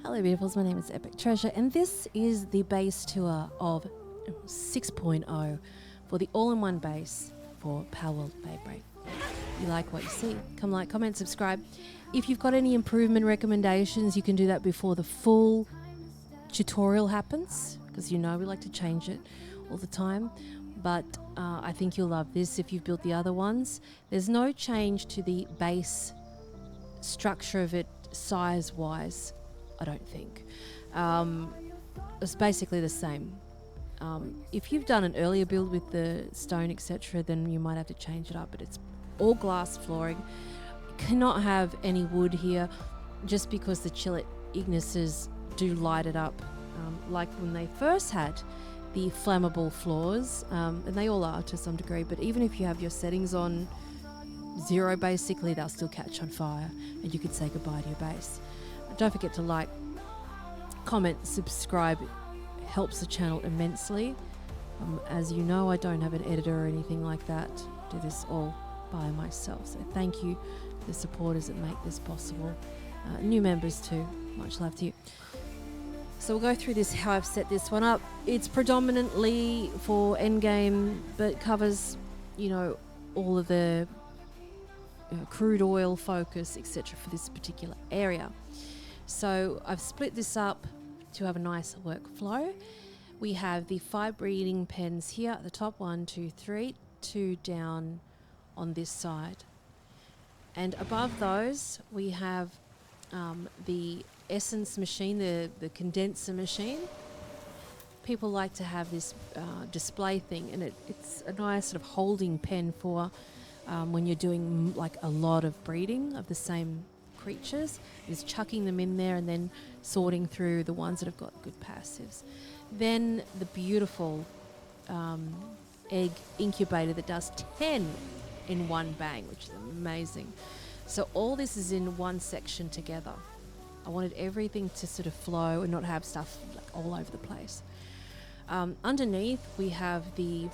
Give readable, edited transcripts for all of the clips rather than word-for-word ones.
Hello beautifuls, my name is Epic Treasure and this is the base tour of 6.0 for the all-in-one base for PALWORLD Feybreak. You like what you see, come like, comment, subscribe. If you've got any improvement recommendations, you can do that before the full tutorial happens, because you know we like to change it all the time. But I think you'll love this if you've built the other ones. There's no change to the base structure of it size-wise, I don't think. It's basically the same. If you've done an earlier build with the stone, etc., then you might have to change it up, but it's all glass flooring. You cannot have any wood here just because the chillet ignises do light it up, like when they first had the flammable floors, and they all are to some degree, but even if you have your settings on 0 basically, they'll still catch on fire and you could say goodbye to your base. Don't forget to like, comment, subscribe. It helps the channel immensely. As you know, I don't have an editor or anything like that. I do this all by myself. So thank you to the supporters that make this possible. New members too, much love to you. So we'll go through this, how I've set this one up. It's predominantly for endgame, but covers, you know, all of the crude oil focus, etc. for this particular area. So I've split this up to have a nice workflow. We have the 5 breeding pens here at the top, 1, 2, 3, 2 down on this side. And above those, we have the essence machine, the condenser machine. People like to have this display thing, and it's a nice sort of holding pen for when you're doing like a lot of breeding of the same creatures, is chucking them in there and then sorting through the ones that have got good passives. Then the beautiful egg incubator that does 10 in one bang, which is amazing. So all this is in one section together. I wanted everything to sort of flow and not have stuff like all over the place. Underneath we have the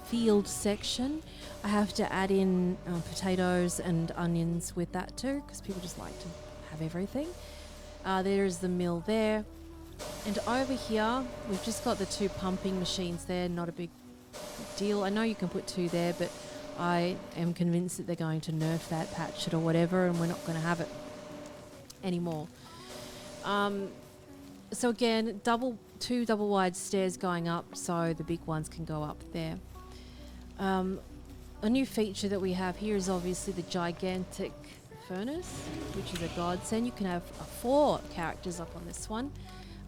field section. I have to add in potatoes and onions with that too, because people just like to have everything. There is the mill there. And over here, we've just got the 2 pumping machines there, not a big deal. I know you can put 2 there, but I am convinced that they're going to nerf that, patch it or whatever, and we're not going to have it anymore. So again, 2 double wide stairs going up, so the big ones can go up there. A new feature that we have here is obviously the gigantic furnace, which is a godsend. You can have 4 characters up on this one,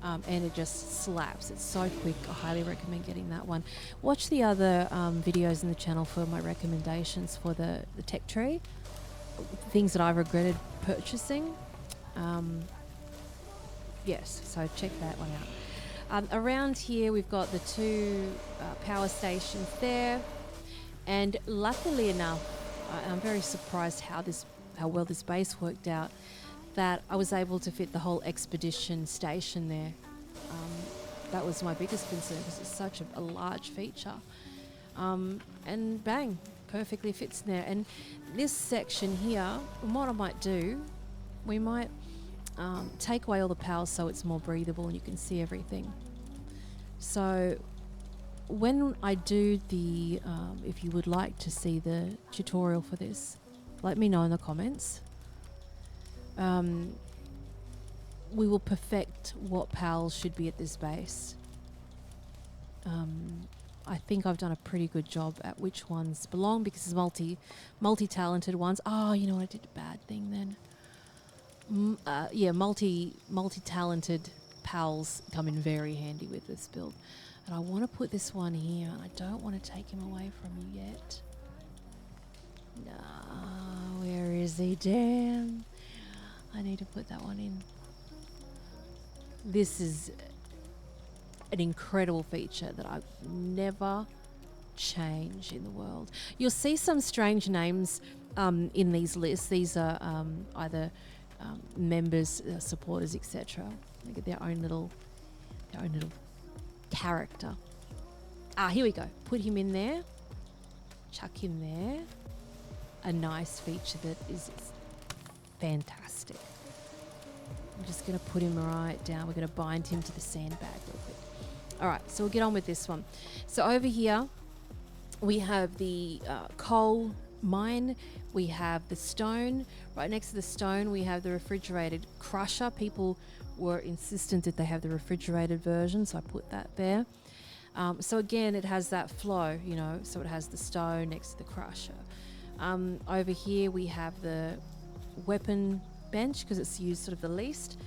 and it just slaps. It's so quick. I highly recommend getting that one. Watch the other videos in the channel for my recommendations for the tech tree, things that I've regretted purchasing. Yes, so check that one out. Around here we've got the 2 power stations there. And luckily enough, I'm very surprised how well this base worked out, that I was able to fit the whole expedition station there. That was my biggest concern because it's such a large feature. And bang, perfectly fits in there. And this section here, what I might do, we might take away all the power so it's more breathable and you can see everything. So when I do the, if you would like to see the tutorial for this, let me know in the comments. We will perfect what pals should be at this base. I think I've done a pretty good job at which ones belong, because there's multi-talented ones. Oh, you know what, I did a bad thing then. Yeah, multi-talented pals come in very handy with this build. And I want to put this one here, and I don't want to take him away from you yet. No, where is he? Damn. I need to put that one in. This is an incredible feature that I've never changed in the world. You'll see some strange names in these lists. These are either members, supporters, etc. They get their own little character. Here we go. Put him in there. Chuck him there. A nice feature that is fantastic. just going to put him right down. We're going to bind him to the sandbag real quick. All right, so we'll get on with this one. So over here, we have the coal mine. We have the stone. Right next to the stone, we have the refrigerated crusher. People were insistent that they have the refrigerated version, so I put that there. So again, it has that flow, you know, so it has the stone next to the crusher. Over here, we have the weapon bench because it's used sort of the least.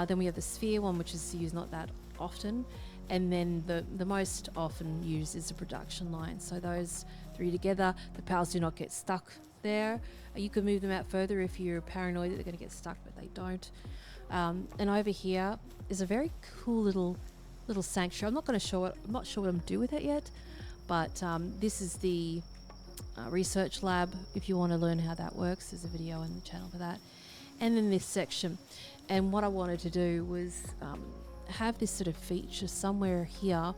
Then we have the sphere one, which is used not that often. And then the most often used is the production line. So those three together, the pals do not get stuck there. You can move them out further if you're paranoid that they're going to get stuck, but they don't. And over here is a very cool little sanctuary. I'm not sure what I'm going to do with it yet, but this is the research lab. If you want to learn how that works, there's a video on the channel for that. And then this section. And what I wanted to do was have this sort of feature somewhere here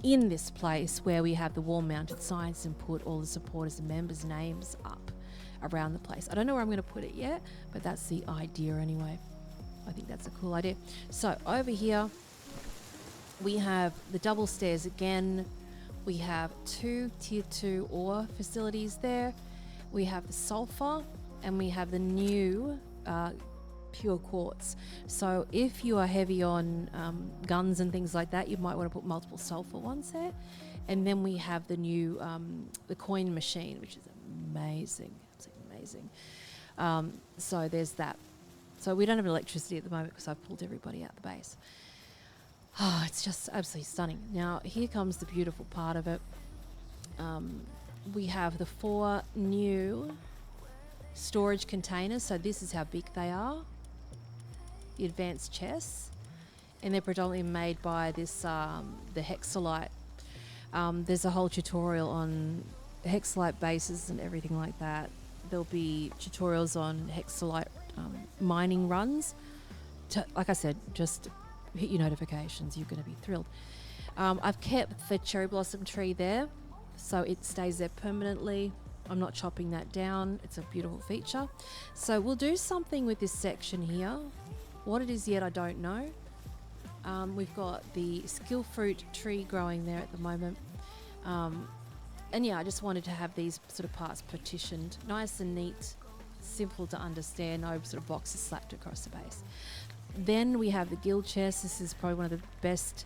in this place where we have the wall mounted signs and put all the supporters and members' names up around the place. I don't know where I'm going to put it yet, but that's the idea anyway. I think that's a cool idea. So over here we have the double stairs again. We have 2 tier 2 ore facilities there. We have the sulfur and we have the new pure quartz. So if you are heavy on guns and things like that, you might want to put multiple sulfur ones there. And then we have the new the coin machine, which is amazing. It's amazing. So there's that. So we don't have electricity at the moment because I've pulled everybody out the base. Oh, it's just absolutely stunning. Now here comes the beautiful part of it. We have the 4 new storage containers. So this is how big they are. The advanced chests, and they're predominantly made by this the hexalite. There's a whole tutorial on hexalite bases and everything like that. There'll be tutorials on hexalite mining runs. Like I said, just hit your notifications. You're going to be thrilled. I've kept the cherry blossom tree there, so it stays there permanently. I'm not chopping that down. It's a beautiful feature. So we'll do something with this section here. What it is yet, I don't know. We've got the skill fruit tree growing there at the moment. And yeah, I just wanted to have these sort of parts partitioned. Nice and neat, simple to understand, no sort of boxes slapped across the base. Then we have the guild chest. This is probably one of the best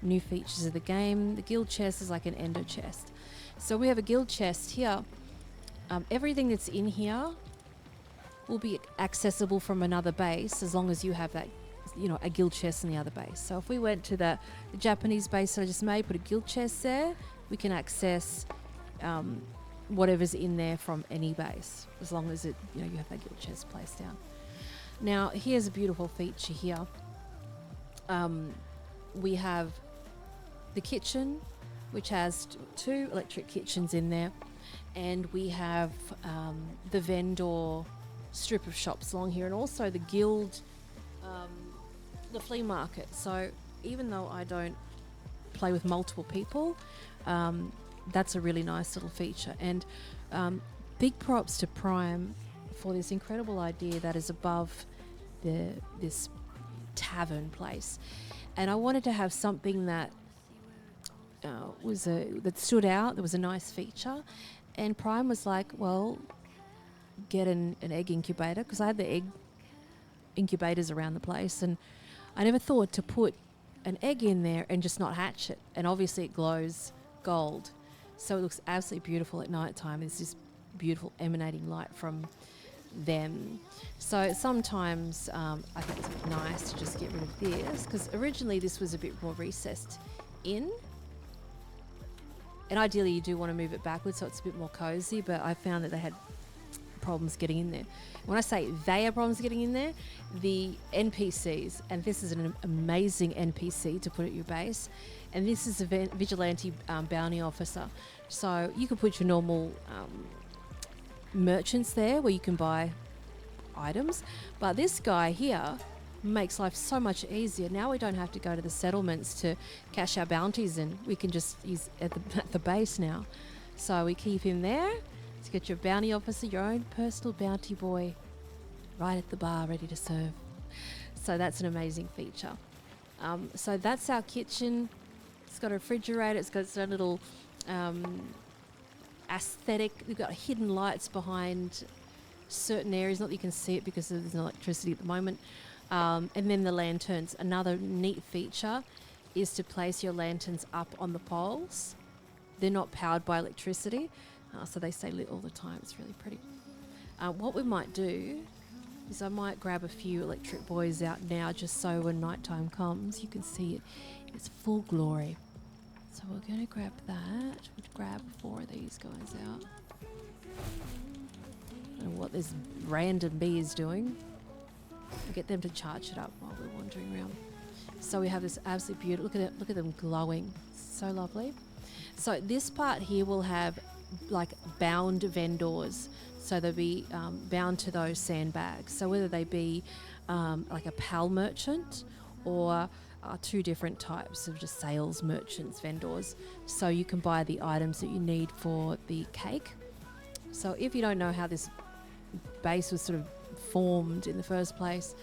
new features of the game. The guild chest is like an ender chest. So we have a guild chest here. Everything that's in here will be accessible from another base as long as you have that, you know, a guild chest in the other base. So if we went to the Japanese base that I just made, put a guild chest there, we can access whatever's in there from any base as long as it, you know, you have that guild chest placed down. Now here's a beautiful feature here. We have the kitchen, which has 2 electric kitchens in there, and we have the vendor strip of shops along here, and also the guild, the flea market. So even though I don't play with multiple people, that's a really nice little feature. And big props to Prime for this incredible idea that is above this tavern place. And I wanted to have something that that stood out. There was a nice feature, and Prime was like, well, get an egg incubator, because I had the egg incubators around the place, and I never thought to put an egg in there and just not hatch it. And obviously it glows gold, so it looks absolutely beautiful at night time. There's this beautiful emanating light from them. So sometimes I think it's nice to just get rid of this, because originally this was a bit more recessed in, and ideally you do want to move it backwards so it's a bit more cozy, but I found that they had problems getting in there. When I say they have problems getting in there, the NPCs, and this is an amazing NPC to put at your base, and this is a vigilante bounty officer. So you can put your normal merchants there where you can buy items, but this guy here makes life so much easier. Now we don't have to go to the settlements to cash our bounties in. We can just use at the base now. So we keep him there to get your bounty officer, your own personal bounty boy. right at the bar, ready to serve. So that's an amazing feature. So that's our kitchen. It's got a refrigerator. It's got its own little aesthetic. We've got hidden lights behind certain areas. Not that you can see it because there's no electricity at the moment. And then the lanterns. Another neat feature is to place your lanterns up on the poles. They're not powered by electricity, so they stay lit all the time. It's really pretty. What we might do is I might grab a few electric buoys out now, just so when nighttime comes, you can see it in its full glory. So we're going to grab that. We'll grab 4 of these guys out. I don't know what this random bee is doing. We'll get them to charge it up while we're wandering around. So we have this absolutely beautiful, look at it, look at them glowing. So lovely. So this part here will have like bound vendors. So they'll be bound to those sandbags. So whether they be like a PAL merchant or 2 different types of just sales merchants, vendors. So you can buy the items that you need for the cake. So if you don't know how this base was sort of formed in the first place,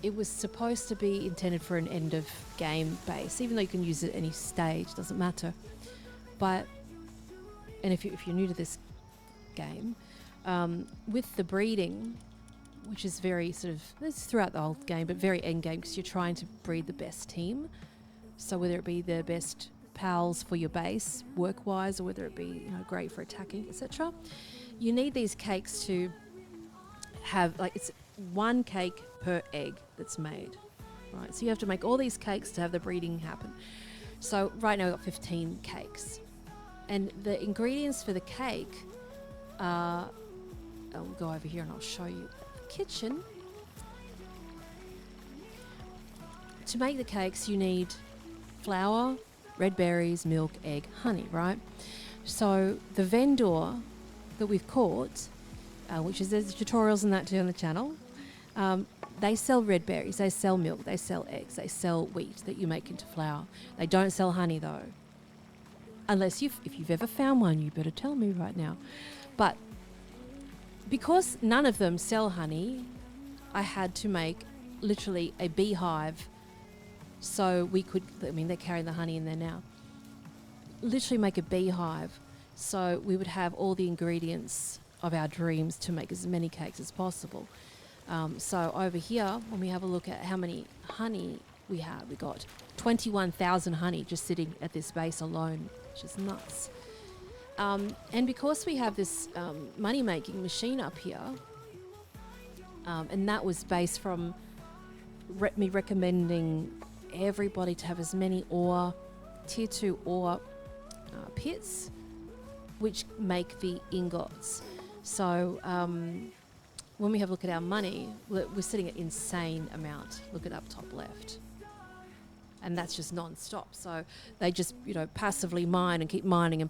it was supposed to be intended for an end of game base, even though you can use it at any stage, doesn't matter. But, and if you're new to this game, with the breeding, which is very sort of, it's throughout the whole game, but very end game, because you're trying to breed the best team. So whether it be the best pals for your base, work-wise, or whether it be great for attacking, etc., you need these cakes to have, like, it's 1 cake per egg that's made, right? So you have to make all these cakes to have the breeding happen. So right now we've got 15 cakes, and the ingredients for the cake are, I'll go over here and I'll show you the kitchen. To make the cakes, you need flour, red berries, milk, egg, honey, right? So the vendor that we've caught, which is, there's tutorials and that too on the channel, they sell red berries, they sell milk, they sell eggs, they sell wheat that you make into flour. They don't sell honey though. Unless if you've ever found one, you better tell me right now. But because none of them sell honey, I had to make literally a beehive so we could, I mean, they're carrying the honey in there now. Literally make a beehive so we would have all the ingredients of our dreams to make as many cakes as possible. So over here, when we have a look at how many honey we have, we got 21,000 honey just sitting at this base alone, which is nuts. And because we have this money-making machine up here, and that was based from me recommending everybody to have as many ore, tier 2 ore pits, which make the ingots. So when we have a look at our money, we're sitting at insane amount. Look at up top left. And that's just non-stop. So they just, passively mine and keep mining,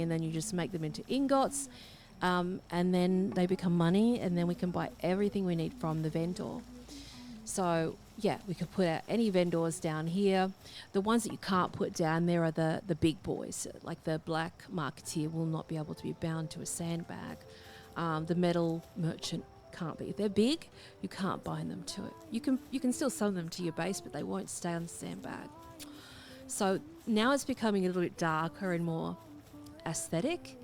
and then you just make them into ingots, and then they become money, and then we can buy everything we need from the vendor. So yeah, we could put out any vendors down here. The ones that you can't put down there are the big boys, like the black marketeer will not be able to be bound to a sandbag. The metal merchant can't be. If they're big, you can't bind them to it. You can still sell them to your base, but they won't stay on the sandbag. So now it's becoming a little bit darker and more aesthetic.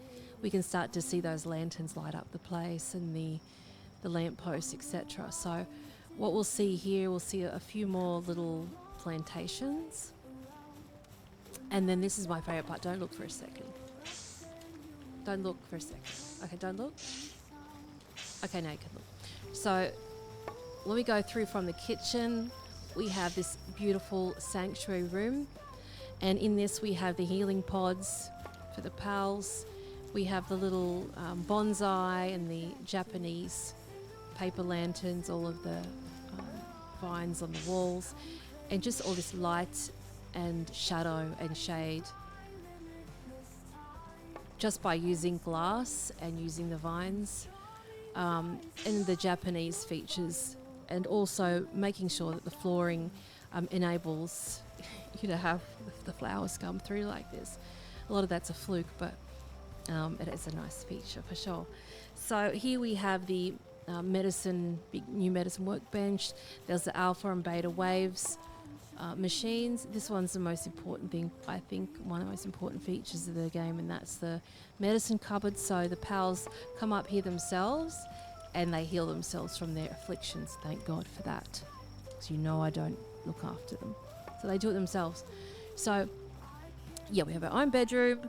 We can start to see those lanterns light up the place and the lampposts, etc. So what we'll see here, we'll see a few more little plantations. And then this is my favourite part. Don't look for a second. Don't look for a second. Okay, don't look. Okay, now you can look. So when we go through from the kitchen, we have this beautiful sanctuary room. And in this we have the healing pods for the pals. We have the little bonsai and the Japanese paper lanterns, all of the vines on the walls, and just all this light and shadow and shade just by using glass and using the vines, and the Japanese features, and also making sure that the flooring enables you to have the flowers come through like this. A lot of that's a fluke, but it is a nice feature for sure. So here we have the big new medicine workbench. There's the alpha and beta waves machines. This one's the most important thing, I think, one of the most important features of the game, and that's the medicine cupboard. So the pals come up here themselves and they heal themselves from their afflictions. Thank God for that, because I don't look after them. So they do it themselves. So yeah, we have our own bedroom,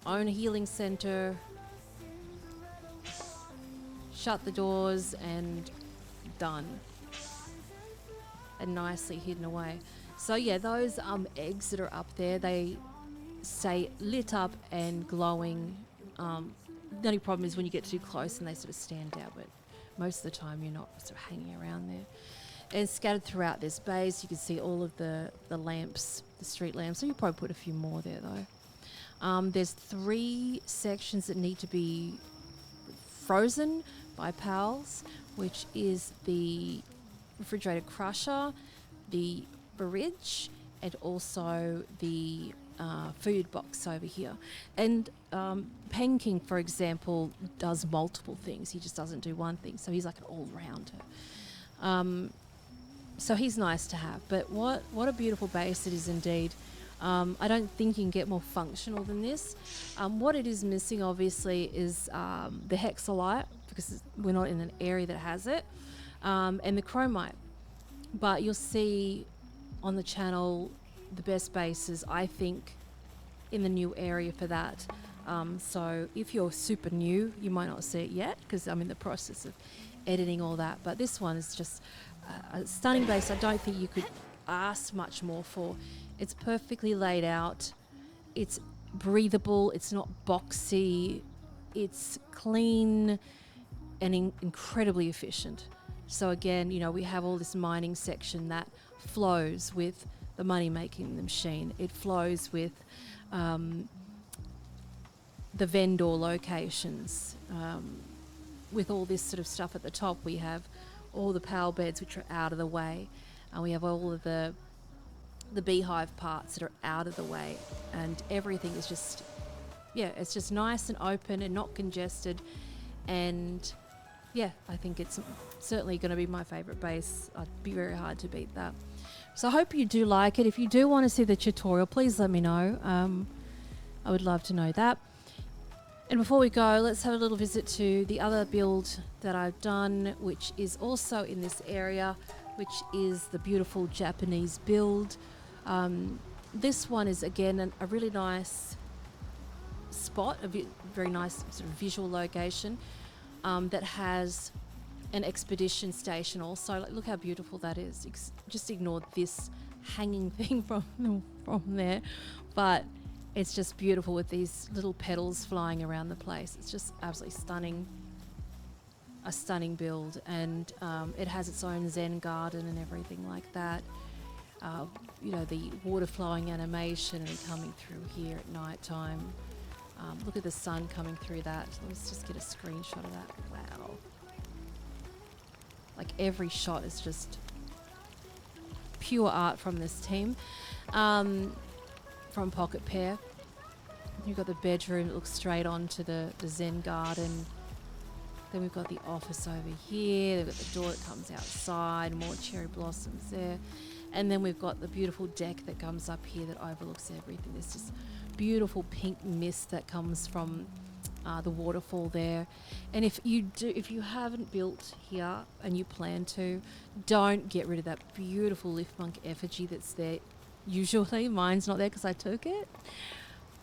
own healing center, shut the doors and done. And nicely hidden away. So yeah, those eggs that are up there, they stay lit up and glowing. The only problem is when you get too close and they sort of stand out, but most of the time you're not sort of hanging around there. And scattered throughout this base, you can see all of the lamps, the street lamps. So you probably put a few more there though. There's 3 sections that need to be frozen by pals, which is the refrigerated crusher, the fridge, and also the food box over here. And Pen King, for example, does multiple things. He just doesn't do one thing. So he's like an all-rounder. So he's nice to have. But what a beautiful base it is indeed. I don't think you can get more functional than this. What it is missing, obviously, is the hexalite, because we're not in an area that has it, and the chromite. But you'll see on the channel the best bases, I think, in the new area for that. So if you're super new, you might not see it yet, because I'm in the process of editing all that. But this one is just a stunning base. I don't think you could ask much more for. It's perfectly laid out. It's breathable. It's not boxy. It's clean and incredibly efficient. So again, we have all this mining section that flows with the money making machine. It flows with the vendor locations. With all this sort of stuff at the top, we have all the power beds which are out of the way, and we have all of the beehive parts that are out of the way, and everything is just, it's just nice and open and not congested. And I think it's certainly going to be my favourite base. I'd be very hard to beat that. So I hope you do like it. If you do want to see the tutorial, please let me know. I would love to know that. And before we go, let's have a little visit to the other build that I've done, which is also in this area, which is the beautiful Japanese build. This one is, again, a really nice spot, very nice sort of visual location. That has an expedition station also. Like, look how beautiful that is. Just ignore this hanging thing from there, but it's just beautiful with these little petals flying around the place. It's just absolutely stunning. A stunning build, and it has its own Zen garden and everything like that. The water flowing animation and coming through here at night time. Look at the sun coming through that. Let's just get a screenshot of that. Wow. Like, every shot is just pure art from this team. From Pocket Pair. You've got the bedroom that looks straight onto the Zen garden. Then we've got the office over here. They've got the door that comes outside. More cherry blossoms there. And then we've got the beautiful deck that comes up here that overlooks everything. There's just beautiful pink mist that comes from the waterfall there. And if you haven't built here and you plan to, don't get rid of that beautiful lift monk effigy that's there. Usually mine's not there because I took it.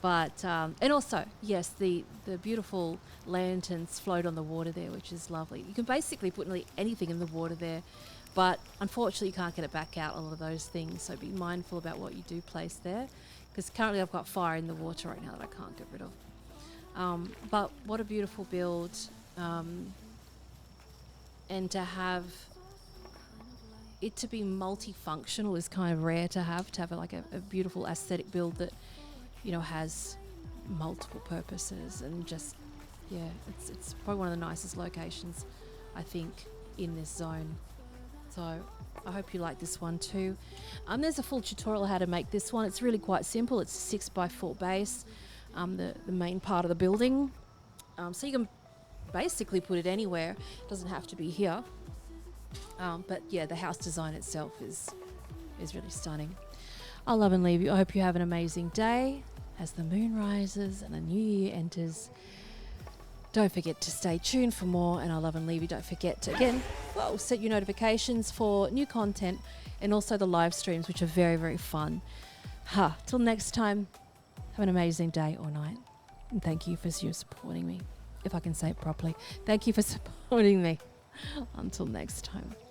But and also, yes, the beautiful lanterns float on the water there, which is lovely. You can basically put nearly anything in the water there, but unfortunately you can't get it back out, a lot of those things. So be mindful about what you do place there, because currently I've got fire in the water right now that I can't get rid of. But what a beautiful build, and to have it to be multifunctional is kind of rare to have a beautiful aesthetic build that has multiple purposes, and just it's probably one of the nicest locations I think in this zone. So I hope you like this one too. There's a full tutorial how to make this one. It's really quite simple. It's a 6x4 base, the main part of the building. So you can basically put it anywhere. It doesn't have to be here. But yeah, the house design itself is really stunning. I'll love and leave you. I hope you have an amazing day as the moon rises and a new year enters. Don't forget to stay tuned for more, and I'll love and leave you. Don't forget to, again, set your notifications for new content and also the live streams, which are very, very fun. Till next time, have an amazing day or night. And thank you for supporting me, if I can say it properly. Thank you for supporting me. Until next time.